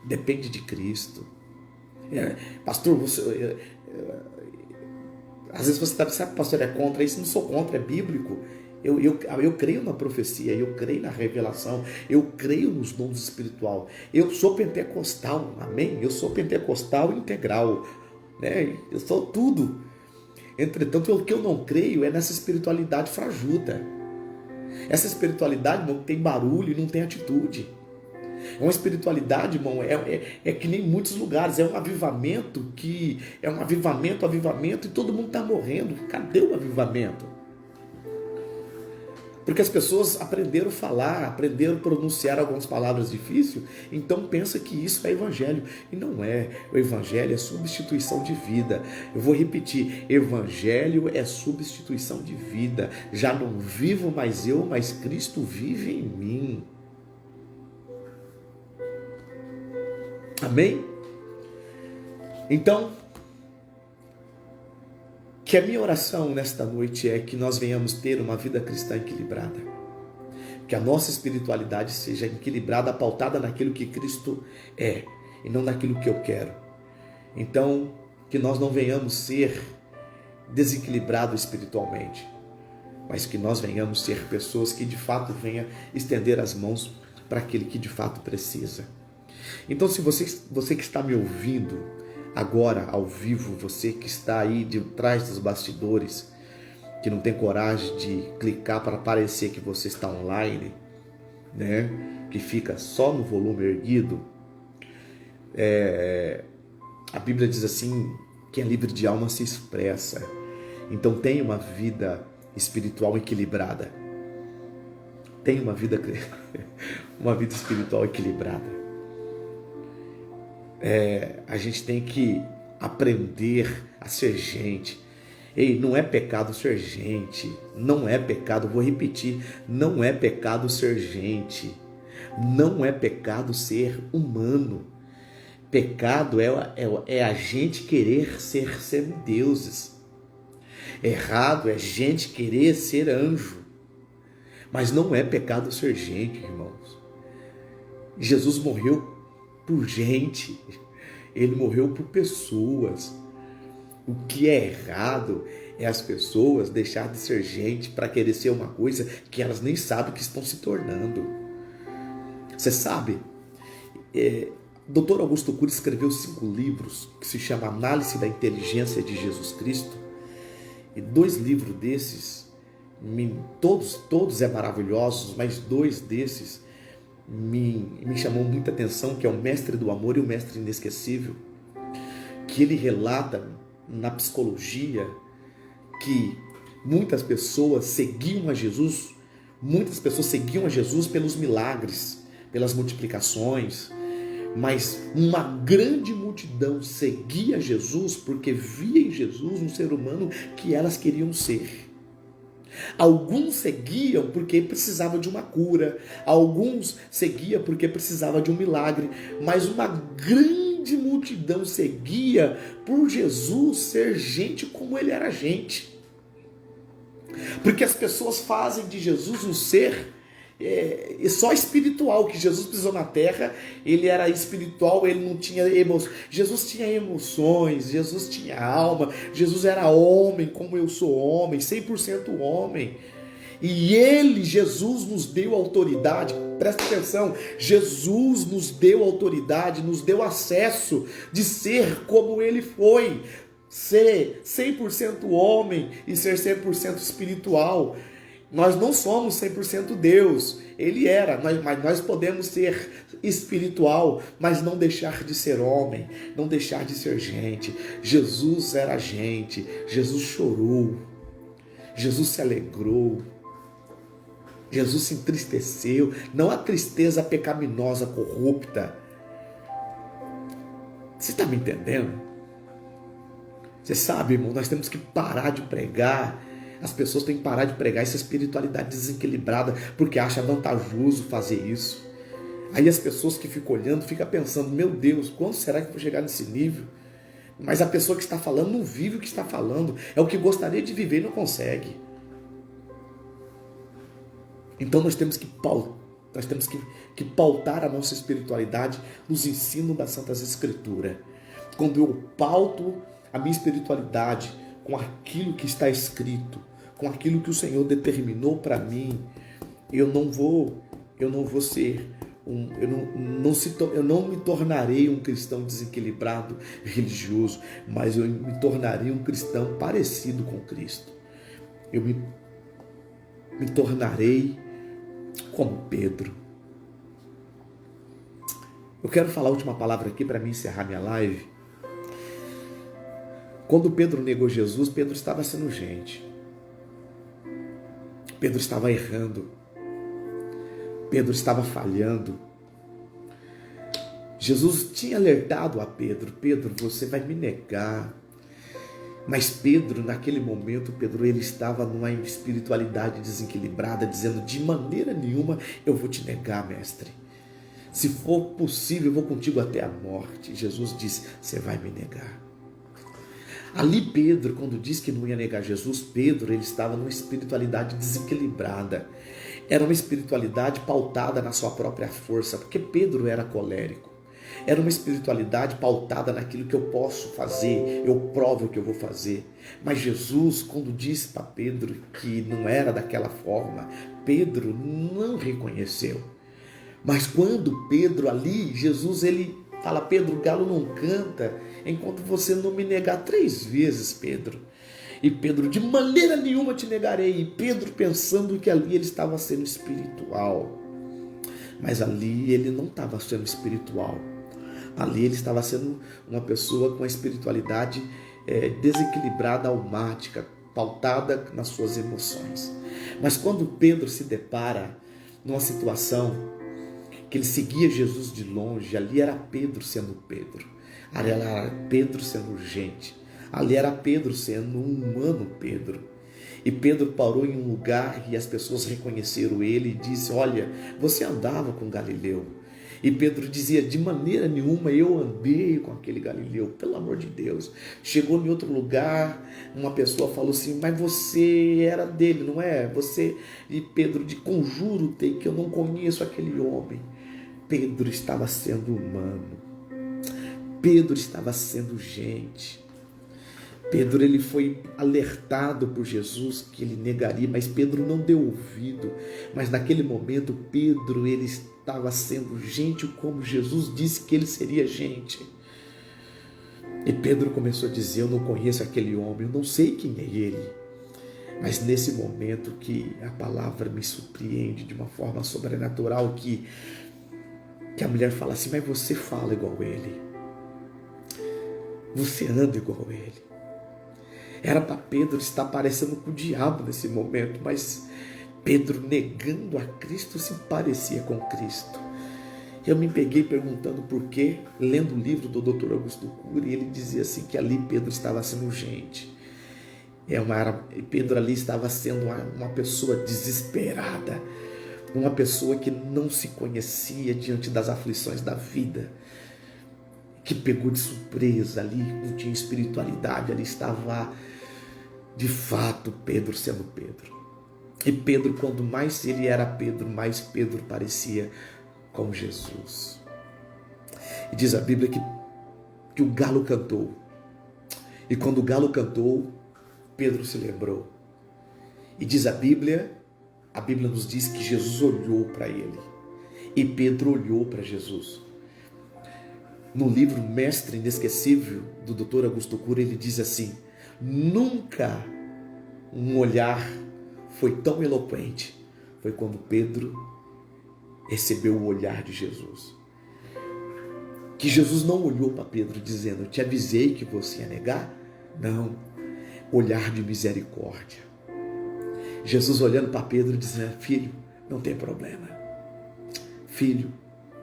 depende de Cristo. Pastor, às vezes você sabe que o pastor é contra isso. Não sou contra, é bíblico. Eu creio na profecia, eu creio na revelação, eu creio nos dons espirituais. Eu sou pentecostal, amém? Eu sou pentecostal integral, né? Eu sou tudo. Entretanto, o que eu não creio é nessa espiritualidade fajuta. Essa espiritualidade, irmão, tem barulho e não tem atitude. É uma espiritualidade, irmão, é que nem em muitos lugares, é um avivamento avivamento, e todo mundo está morrendo. Cadê o avivamento? Porque as pessoas aprenderam a falar, aprenderam a pronunciar algumas palavras difíceis, então pensa que isso é evangelho. E não é. O evangelho é substituição de vida. Eu vou repetir, evangelho é substituição de vida. Já não vivo mais eu, mas Cristo vive em mim. Amém? Então, que a minha oração nesta noite é que nós venhamos ter uma vida cristã equilibrada. Que a nossa espiritualidade seja equilibrada, pautada naquilo que Cristo é e não naquilo que eu quero. Então, que nós não venhamos ser desequilibrados espiritualmente, mas que nós venhamos ser pessoas que de fato venham estender as mãos para aquele que de fato precisa. Então, se você que está me ouvindo agora ao vivo, você que está aí de trás dos bastidores, que não tem coragem de clicar para parecer que você está online, né? Que fica só no volume erguido, a Bíblia diz assim, que é livre de alma se expressa. Então tenha uma vida espiritual equilibrada. Tenha uma vida espiritual equilibrada. A gente tem que aprender a ser gente. Ei, não é pecado ser gente. Não é pecado, vou repetir. Não é pecado ser gente. Não é pecado ser humano. Pecado é a gente querer ser semideuses. Errado é a gente querer ser anjo. Mas não é pecado ser gente, irmãos. Jesus morreu por gente, ele morreu por pessoas. O que é errado é as pessoas deixar de ser gente para querer ser uma coisa que elas nem sabem que estão se tornando. Você sabe, Dr. Augusto Cury escreveu 5 livros que se chama Análise da Inteligência de Jesus Cristo, e 2 livros desses, todos é maravilhosos, mas 2 desses me chamou muita atenção, que é o Mestre do Amor e o Mestre Inesquecível, que ele relata na psicologia que muitas pessoas seguiam a Jesus pelos milagres, pelas multiplicações, mas uma grande multidão seguia Jesus porque via em Jesus um ser humano que elas queriam ser. Alguns seguiam porque precisavam de uma cura, alguns seguiam porque precisavam de um milagre, mas uma grande multidão seguia por Jesus ser gente como ele era gente. Porque as pessoas fazem de Jesus um ser só espiritual, que Jesus pisou na terra, ele era espiritual, ele não tinha emoções. Jesus tinha emoções, Jesus tinha alma, Jesus era homem como eu sou homem, 100% homem. E ele, Jesus, nos deu autoridade, presta atenção, Jesus nos deu autoridade, nos deu acesso de ser como ele foi, ser 100% homem e ser 100% espiritual. Nós não somos 100% Deus, ele era, mas nós podemos ser espiritual, mas não deixar de ser homem, não deixar de ser gente. Jesus era gente, Jesus chorou, Jesus se alegrou, Jesus se entristeceu, não a tristeza pecaminosa, corrupta. Você está me entendendo? Você sabe, irmão, nós temos que parar de pregar. As pessoas têm que parar de pregar essa espiritualidade desequilibrada, porque acha vantajoso fazer isso. Aí as pessoas que ficam olhando, ficam pensando, meu Deus, quando será que eu vou chegar nesse nível? Mas a pessoa que está falando não vive o que está falando, é o que gostaria de viver e não consegue. Então nós temos que pautar a nossa espiritualidade nos ensinos das Santas Escrituras. Quando eu pauto a minha espiritualidade com aquilo que está escrito, com aquilo que o Senhor determinou para mim, eu não me tornarei um cristão desequilibrado, religioso, mas eu me tornarei um cristão parecido com Cristo. Eu me tornarei como Pedro. Eu quero falar a última palavra aqui para mim encerrar minha live. Quando Pedro negou Jesus, Pedro estava sendo gente. Pedro estava errando. Pedro estava falhando. Jesus tinha alertado a Pedro, Pedro, você vai me negar. Mas Pedro, naquele momento, ele estava numa espiritualidade desequilibrada, dizendo, de maneira nenhuma eu vou te negar, mestre. Se for possível, eu vou contigo até a morte. Jesus disse, você vai me negar. Ali Pedro, quando disse que não ia negar Jesus, Pedro, ele estava numa espiritualidade desequilibrada. Era uma espiritualidade pautada na sua própria força, porque Pedro era colérico. Era uma espiritualidade pautada naquilo que eu posso fazer, eu provo o que eu vou fazer. Mas Jesus, quando disse para Pedro que não era daquela forma, Pedro não reconheceu. Mas quando Pedro ali, Jesus, ele fala, Pedro, o galo não canta enquanto você não me negar 3 vezes, Pedro. E Pedro, de maneira nenhuma te negarei. E Pedro pensando que ali ele estava sendo espiritual. Mas ali ele não estava sendo espiritual. Ali ele estava sendo uma pessoa com a espiritualidade desequilibrada, almática, pautada nas suas emoções. Mas quando Pedro se depara numa situação que ele seguia Jesus de longe, ali era Pedro sendo Pedro. Ali era Pedro sendo gente. Ali era Pedro sendo um humano Pedro. E Pedro parou em um lugar e as pessoas reconheceram ele e disse, olha, você andava com Galileu. E Pedro dizia, de maneira nenhuma eu andei com aquele Galileu, pelo amor de Deus. Chegou em outro lugar, uma pessoa falou assim, mas você era dele, não é? Você, e Pedro, de conjuro-te que eu não conheço aquele homem. Pedro estava sendo humano. Pedro estava sendo gente. Pedro, ele foi alertado por Jesus que ele negaria, mas Pedro não deu ouvido. Mas naquele momento, Pedro, ele estava sendo gente como Jesus disse que ele seria gente. E Pedro começou a dizer, eu não conheço aquele homem, eu não sei quem é ele. Mas nesse momento que a palavra me surpreende de uma forma sobrenatural, que a mulher fala assim, mas você fala igual a ele. Você anda igual a ele. Era para Pedro estar parecendo com o diabo nesse momento, mas Pedro, negando a Cristo, se parecia com Cristo. Eu me peguei perguntando por quê, lendo o livro do Dr. Augusto Cury, ele dizia assim que ali Pedro estava sendo gente. Pedro ali estava sendo uma pessoa desesperada, uma pessoa que não se conhecia diante das aflições da vida, que pegou de surpresa ali, não tinha espiritualidade, ali estava de fato Pedro sendo Pedro. E Pedro, quando mais ele era Pedro, mais Pedro parecia com Jesus. E diz a Bíblia que o galo cantou. E quando o galo cantou, Pedro se lembrou. E diz a Bíblia a Bíblia nos diz que Jesus olhou para ele e Pedro olhou para Jesus. No livro Mestre Inesquecível, do Dr. Augusto Cury, ele diz assim: nunca um olhar foi tão eloquente, foi quando Pedro recebeu o olhar de Jesus. Que Jesus não olhou para Pedro dizendo: eu te avisei que você ia negar. Não, olhar de misericórdia. Jesus olhando para Pedro dizendo: filho, não tem problema. Filho,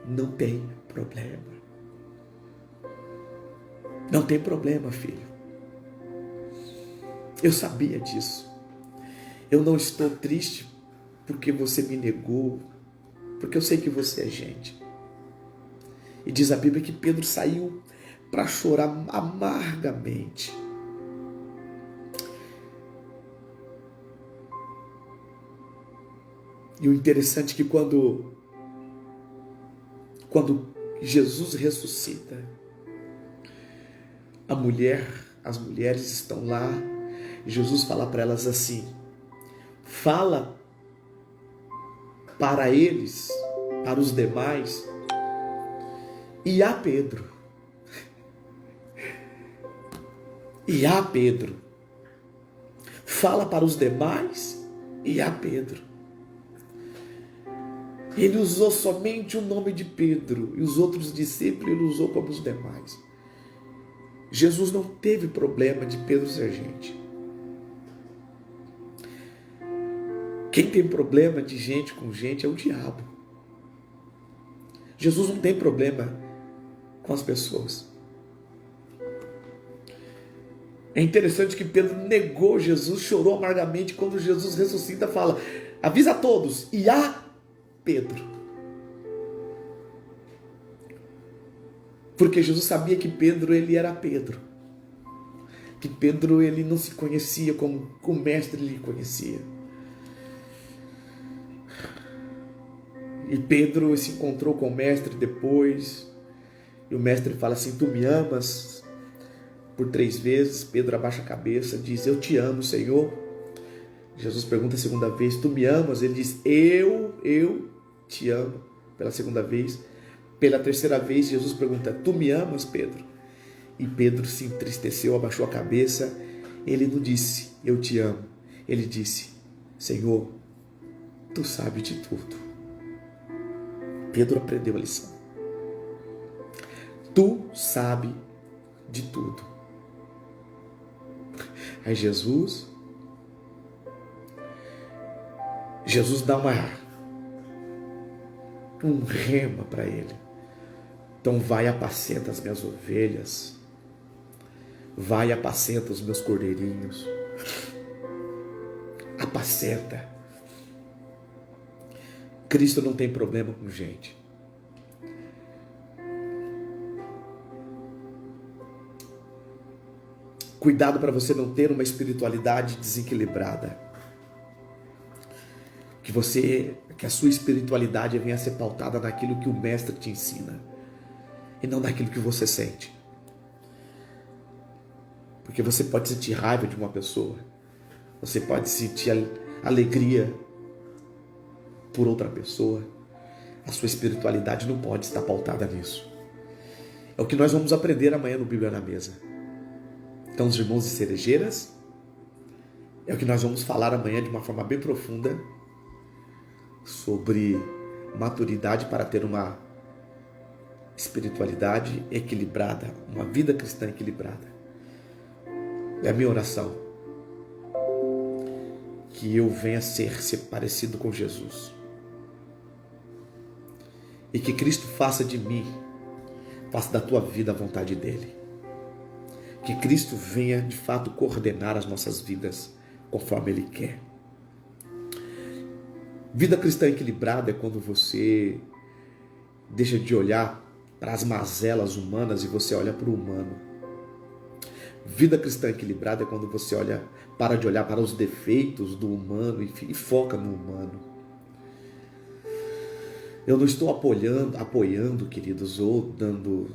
não tem problema. Não tem problema, filho. Eu sabia disso. Eu não estou triste porque você me negou, porque eu sei que você é gente. E diz a Bíblia que Pedro saiu para chorar amargamente. E o interessante é que quando Jesus ressuscita, as mulheres estão lá, e Jesus fala para elas assim: fala para eles, para os demais, e a Pedro. E a Pedro. Fala para os demais e a Pedro. Ele usou somente o nome de Pedro, e os outros discípulos ele usou como os demais. Jesus não teve problema de Pedro ser gente. Quem tem problema de gente com gente é o diabo. Jesus não tem problema com as pessoas. É interessante que Pedro negou Jesus, chorou amargamente. Quando Jesus ressuscita, fala: avisa a todos, e a Pedro. Porque Jesus sabia que Pedro, ele era Pedro. Que Pedro, ele não se conhecia como o mestre lhe conhecia. E Pedro se encontrou com o mestre depois. E o mestre fala assim: tu me amas? Por 3 vezes, Pedro abaixa a cabeça, diz: eu te amo, Senhor. Jesus pergunta a segunda vez: tu me amas? Ele diz: eu te amo. Pela segunda vez. Pela terceira vez, Jesus pergunta: tu me amas, Pedro? E Pedro se entristeceu, abaixou a cabeça. Ele não disse: eu te amo. Ele disse: Senhor, tu sabes de tudo. Pedro aprendeu a lição. Tu sabe de tudo. Aí Jesus dá um rema para ele. Então vai, apacenta as minhas ovelhas. Vai, apacenta os meus cordeirinhos. Apacenta. Cristo não tem problema com gente. Cuidado para você não ter uma espiritualidade desequilibrada. Que a sua espiritualidade venha a ser pautada naquilo que o mestre te ensina e não naquilo que você sente. Porque você pode sentir raiva de uma pessoa, você pode sentir alegria por outra pessoa. A sua espiritualidade não pode estar pautada nisso. É o que nós vamos aprender amanhã no Bíblia na Mesa. Então, os irmãos de Cerejeiras, é o que nós vamos falar amanhã de uma forma bem profunda sobre maturidade para ter uma espiritualidade equilibrada, uma vida cristã equilibrada. É a minha oração que eu venha a ser parecido com Jesus e que Cristo faça de mim, faça da tua vida a vontade dele. Que Cristo venha de fato coordenar as nossas vidas conforme Ele quer. Vida cristã equilibrada é quando você deixa de olhar para as mazelas humanas e você olha para o humano. Vida cristã equilibrada é quando você para de olhar para os defeitos do humano e foca no humano. Eu não estou apoiando, queridos, ou dando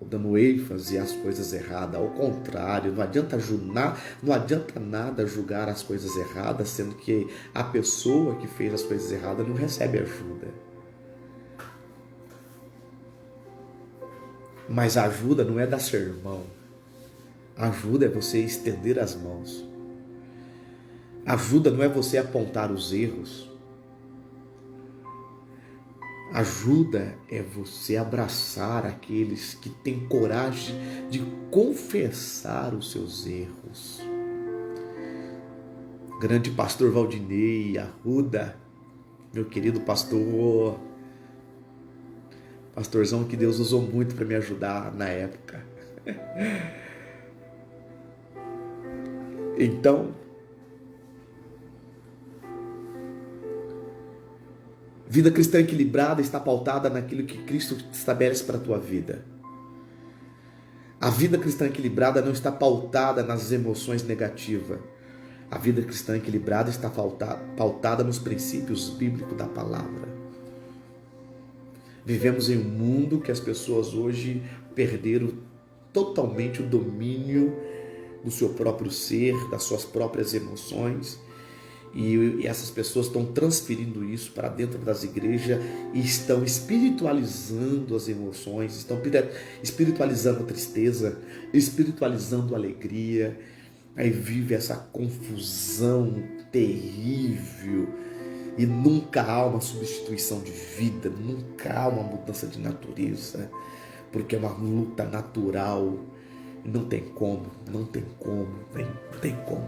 ou dando ênfase às coisas erradas. Ao contrário, não adianta nada julgar as coisas erradas, sendo que a pessoa que fez as coisas erradas não recebe ajuda. Mas a ajuda não é dar sermão. A ajuda é você estender as mãos. A ajuda não é você apontar os erros. Ajuda é você abraçar aqueles que têm coragem de confessar os seus erros. Grande pastor Valdinei Arruda, meu querido pastor, pastorzão que Deus usou muito para me ajudar na época. Então, vida cristã equilibrada está pautada naquilo que Cristo estabelece para a tua vida. A vida cristã equilibrada não está pautada nas emoções negativas. A vida cristã equilibrada está pautada nos princípios bíblicos da palavra. Vivemos em um mundo que as pessoas hoje perderam totalmente o domínio do seu próprio ser, das suas próprias emoções. E essas pessoas estão transferindo isso para dentro das igrejas e estão espiritualizando as emoções, estão espiritualizando a tristeza, espiritualizando a alegria. Aí vive essa confusão terrível e nunca há uma substituição de vida, nunca há uma mudança de natureza, porque é uma luta natural. Não tem como.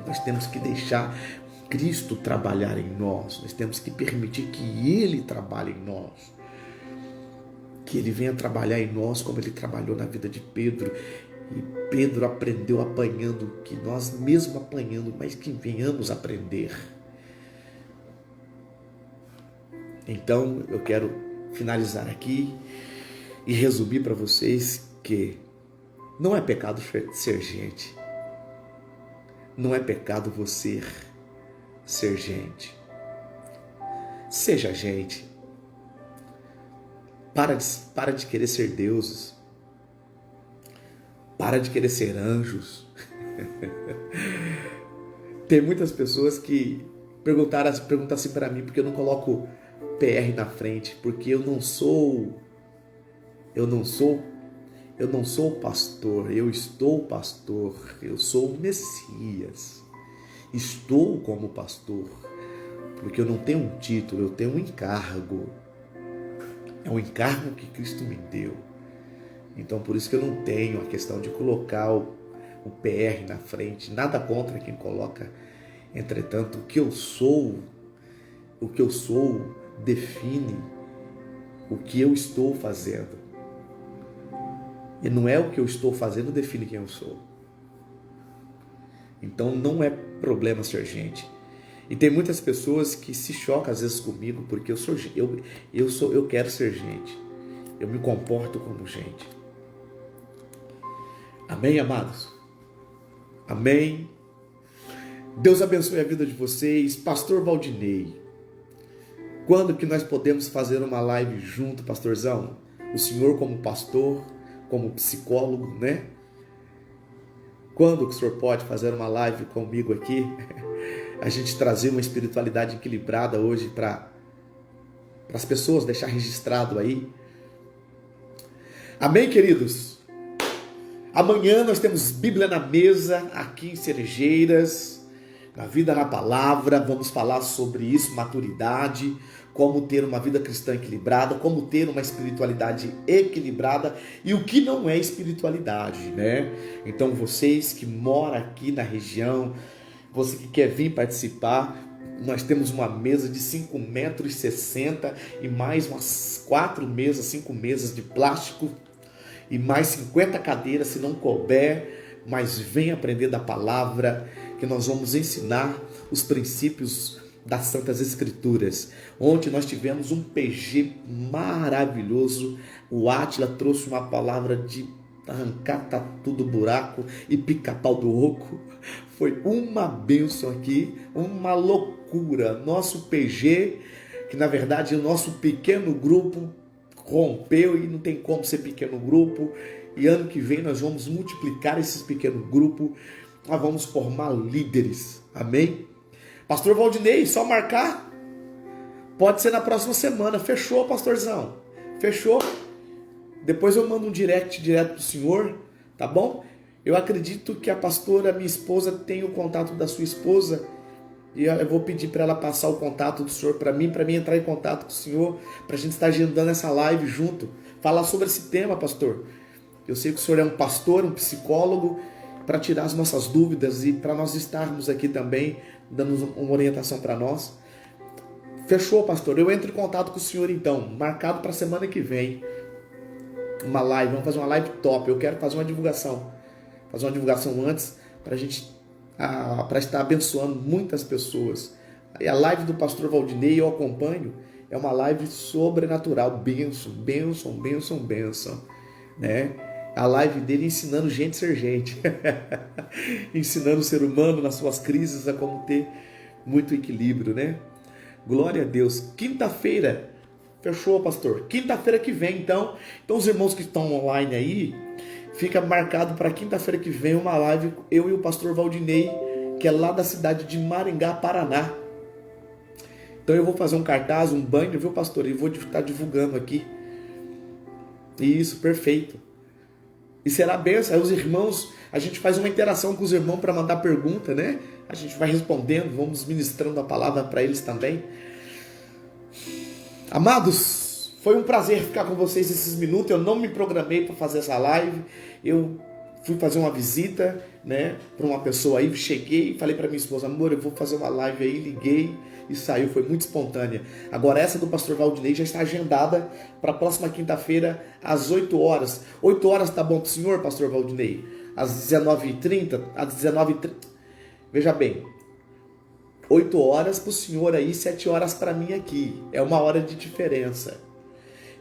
Nós temos que deixar Cristo trabalhar em nós. Nós temos que permitir que Ele trabalhe em nós. Que Ele venha trabalhar em nós como Ele trabalhou na vida de Pedro. E Pedro aprendeu apanhando, que nós mesmo apanhando, mas que venhamos aprender. Então, eu quero finalizar aqui e resumir para vocês que não é pecado ser gente. Não é pecado você ser gente. Seja gente. Para de querer ser deuses. Para de querer ser anjos. Tem muitas pessoas que perguntam assim para mim, porque eu não coloco PR na frente, porque eu não sou pastor, eu estou pastor, eu sou o Messias. Estou como pastor, porque eu não tenho um título, eu tenho um encargo. É um encargo que Cristo me deu. Então, por isso que eu não tenho a questão de colocar o PR na frente. Nada contra quem coloca. Entretanto, o que eu sou define o que eu estou fazendo. E não é o que eu estou fazendo define quem eu sou. Então não é problema ser gente. E tem muitas pessoas que se chocam às vezes comigo porque eu quero ser gente. Eu me comporto como gente. Amém, amados? Amém? Deus abençoe a vida de vocês. Pastor Valdinei, quando que nós podemos fazer uma live junto, pastorzão? O senhor como pastor, como psicólogo, né? Quando que o senhor pode fazer uma live comigo aqui? A gente trazer uma espiritualidade equilibrada hoje para as pessoas, deixar registrado aí. Amém, queridos? Amanhã nós temos Bíblia na Mesa, aqui em Cerejeiras, na Vida na Palavra. Vamos falar sobre isso, maturidade, como ter uma vida cristã equilibrada, como ter uma espiritualidade equilibrada e o que não é espiritualidade, né? Então vocês que moram aqui na região, você que quer vir participar, nós temos uma mesa de 5,60 metros e mais umas 5 mesas de plástico e mais 50 cadeiras se não couber, mas vem aprender da palavra, que nós vamos ensinar os princípios das Santas Escrituras. Ontem nós tivemos um PG maravilhoso. O Átila trouxe uma palavra de arrancar tatu do buraco e pica-pau do oco. Foi uma bênção aqui, uma loucura. Nosso PG, que na verdade é o nosso pequeno grupo, rompeu e não tem como ser pequeno grupo. E ano que vem nós vamos multiplicar esses pequenos grupos. Nós vamos formar líderes. Amém? Pastor Valdinei, só marcar? Pode ser na próxima semana. Fechou, pastorzão? Fechou? Depois eu mando um direct direto pro senhor, tá bom? Eu acredito que a pastora, minha esposa, tem o contato da sua esposa. E eu vou pedir para ela passar o contato do senhor para mim entrar em contato com o senhor, para a gente estar agendando essa live junto. Falar sobre esse tema, pastor. Eu sei que o senhor é um pastor, um psicólogo, para tirar as nossas dúvidas e para nós estarmos aqui também, dando uma orientação para nós. Fechou, pastor? Eu entro em contato com o senhor então, marcado para a semana que vem. Uma live, vamos fazer uma live top. Eu quero fazer uma divulgação antes, para a gente para estar abençoando muitas pessoas. E a live do pastor Valdinei, eu acompanho, é uma live sobrenatural, bênção, né? A live dele ensinando gente a ser gente, ensinando o ser humano nas suas crises a como ter muito equilíbrio, né? Glória a Deus. Quinta-feira, fechou, pastor? Quinta-feira que vem, então os irmãos que estão online aí, fica marcado para quinta-feira que vem uma live, eu e o pastor Valdinei, que é lá da cidade de Maringá, Paraná. Então eu vou fazer um cartaz, um banner, viu, pastor? E vou estar divulgando aqui. Isso, perfeito. E será benção. Aí os irmãos, a gente faz uma interação com os irmãos para mandar pergunta, né? A gente vai respondendo, vamos ministrando a palavra para eles também. Amados, foi um prazer ficar com vocês esses minutos. Eu não me programei para fazer essa live. Eu fui fazer uma visita, né, para uma pessoa aí. Cheguei e falei para minha esposa: amor, eu vou fazer uma live aí. Liguei e saiu. Foi muito espontânea. Agora essa do pastor Valdinei já está agendada para a próxima quinta-feira às 8 horas. 8 horas tá bom para o senhor, pastor Valdinei? Às 19h30? Às 19h30. Veja bem. 8 horas para o senhor aí, 7 horas para mim aqui. É 1 hora de diferença.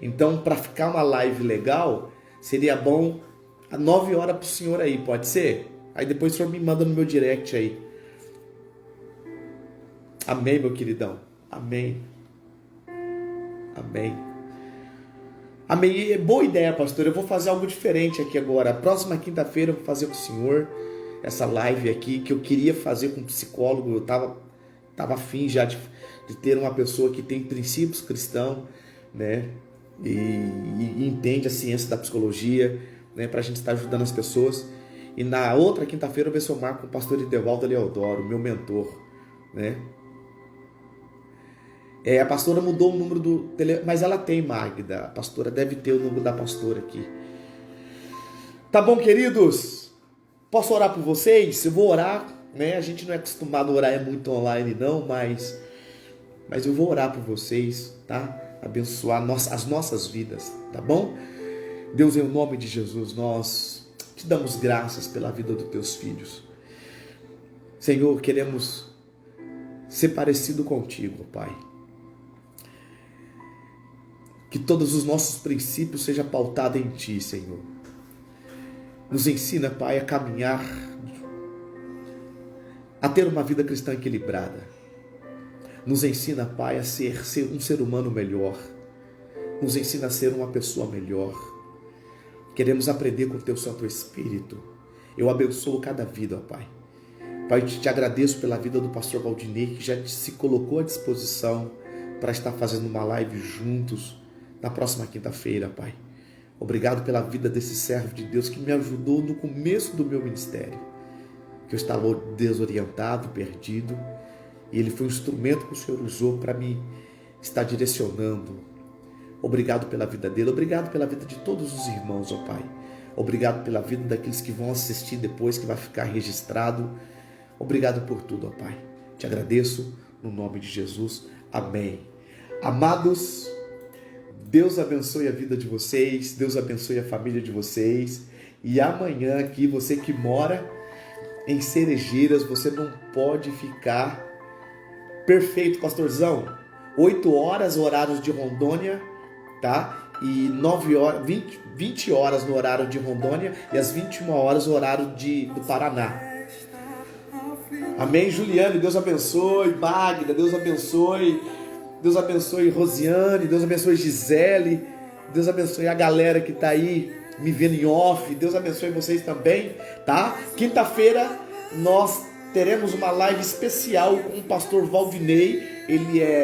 Então, para ficar uma live legal, seria bom às 9 horas para o senhor aí, pode ser? Aí depois o senhor me manda no meu direct aí. Amém, meu queridão? Amém. Amém. Amém. Boa ideia, pastor. Eu vou fazer algo diferente aqui agora. A próxima quinta-feira eu vou fazer com o senhor essa live aqui, que eu queria fazer com um psicólogo. Eu estava afim já de ter uma pessoa que tem princípios cristãos, né? E entende a ciência da psicologia, né? Para a gente estar ajudando as pessoas. E na outra quinta-feira eu vou ver se eu marco com o pastor Edevaldo Leodoro, meu mentor, né? A pastora mudou o número do telefone, mas ela tem, Magda. A pastora deve ter o número da pastora aqui. Tá bom, queridos? Posso orar por vocês? Eu vou orar, né? A gente não é acostumado a orar muito online não, mas eu vou orar por vocês, tá? Abençoar as nossas vidas, tá bom? Deus, em nome de Jesus, nós te damos graças pela vida dos teus filhos. Senhor, queremos ser parecido contigo, Pai. Que todos os nossos princípios sejam pautados em Ti, Senhor. Nos ensina, Pai, a caminhar, a ter uma vida cristã equilibrada. Nos ensina, Pai, a ser um ser humano melhor. Nos ensina a ser uma pessoa melhor. Queremos aprender com o Teu Santo Espírito. Eu abençoo cada vida, ó Pai. Pai, eu te agradeço pela vida do pastor Valdinei, que já se colocou à disposição para estar fazendo uma live juntos na próxima quinta-feira, Pai. Obrigado pela vida desse servo de Deus que me ajudou no começo do meu ministério, que eu estava desorientado, perdido, e ele foi um instrumento que o Senhor usou para me estar direcionando. Obrigado pela vida dele, obrigado pela vida de todos os irmãos, ó Pai. Obrigado pela vida daqueles que vão assistir depois, que vai ficar registrado. Obrigado por tudo, ó Pai. Te agradeço no nome de Jesus. Amém. Amados, Deus abençoe a vida de vocês, Deus abençoe a família de vocês. E amanhã aqui, você que mora em Cerejeiras, você não pode ficar perfeito, pastorzão. 8 horas, horários de Rondônia, tá? E 9 horas, 20 horas no horário de Rondônia e às 21 horas no horário do Paraná. Amém, Juliane, Deus abençoe. Magda, Deus abençoe. Deus abençoe Rosiane, Deus abençoe Gisele, Deus abençoe a galera que está aí me vendo em off. Deus abençoe vocês também, tá? Quinta-feira nós teremos uma live especial com o pastor Valvinei. Ele é